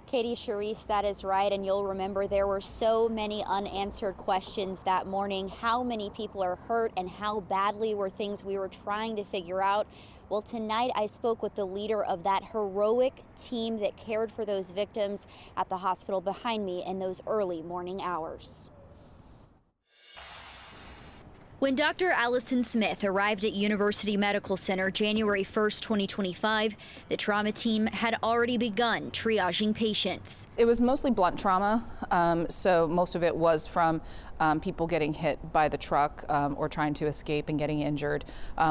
Katie, Charisse, that is right. And you'll remember there were so many unanswered questions that morning. How many people are hurt and how badly were things we were trying to figure out? Well, tonight I spoke with the leader of that heroic team that cared for those victims at the hospital behind me in those early morning hours. When Dr. Allison Smith arrived at University Medical Center January 1st, 2025, the trauma team had already begun triaging patients. It was mostly blunt trauma, so most of it was from people getting hit by the truck or trying to escape and getting injured.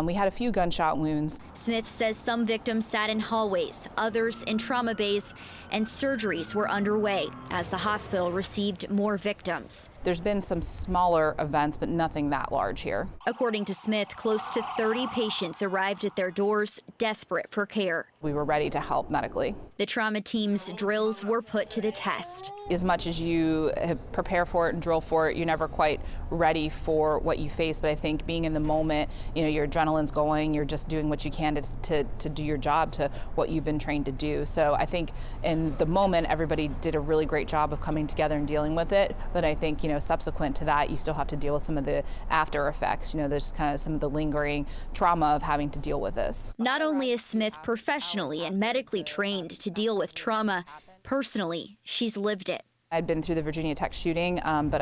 We had a few gunshot wounds. Smith says some victims sat in hallways, others in trauma bays, and surgeries were underway as the hospital received more victims. There's been some smaller events, but nothing that large here. According to Smith, close to 30 patients arrived at their doors, desperate for care. We were ready to help medically. The trauma team's drills were put to the test. As much as you prepare for it and drill for it, you're never quite ready for what you face. But I think being in the moment, your adrenaline's going, you're just doing what you can to do your job, to what you've been trained to do. So I think in the moment, everybody did a really great job of coming together and dealing with it. But I think, subsequent to that, you still have to deal with some of the after effects. There's kind of some of the lingering trauma of having to deal with this. Not only is Smith professionally and medically trained to deal with trauma, personally, she's lived it. I'd been through the Virginia Tech shooting, but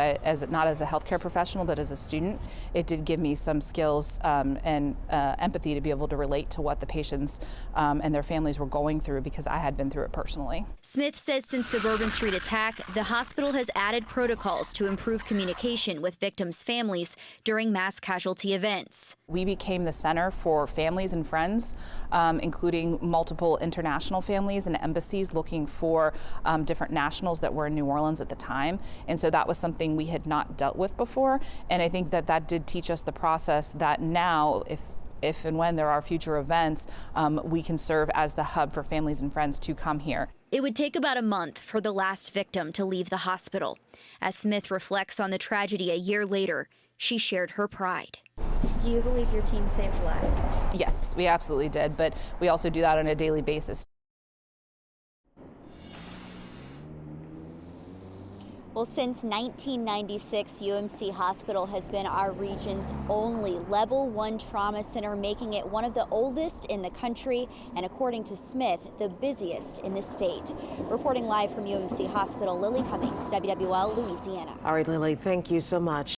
not as a healthcare professional, but as a student. It did give me some skills and empathy to be able to relate to what the patients and their families were going through, because I had been through it personally. Smith says since the Bourbon Street attack, the hospital has added protocols to improve communication with victims' families during mass casualty events. We became the center for families and friends, including multiple international families and embassies looking for different nationals that were in New Orleans at the time, and so that was something we had not dealt with before. And I think that did teach us the process that now, if and when there are future events, we can serve as the hub for families and friends to come here. It would take about a month for the last victim to leave the hospital. As Smith reflects on the tragedy a year later, she shared her pride. Do you believe your team saved lives? Yes, we absolutely did, but we also do that on a daily basis. Well, since 1996, UMC Hospital has been our region's only Level 1 trauma center, making it one of the oldest in the country and, according to Smith, the busiest in the state. Reporting live from UMC Hospital, Lily Cummings, WWL, Louisiana. All right, Lily, thank you so much.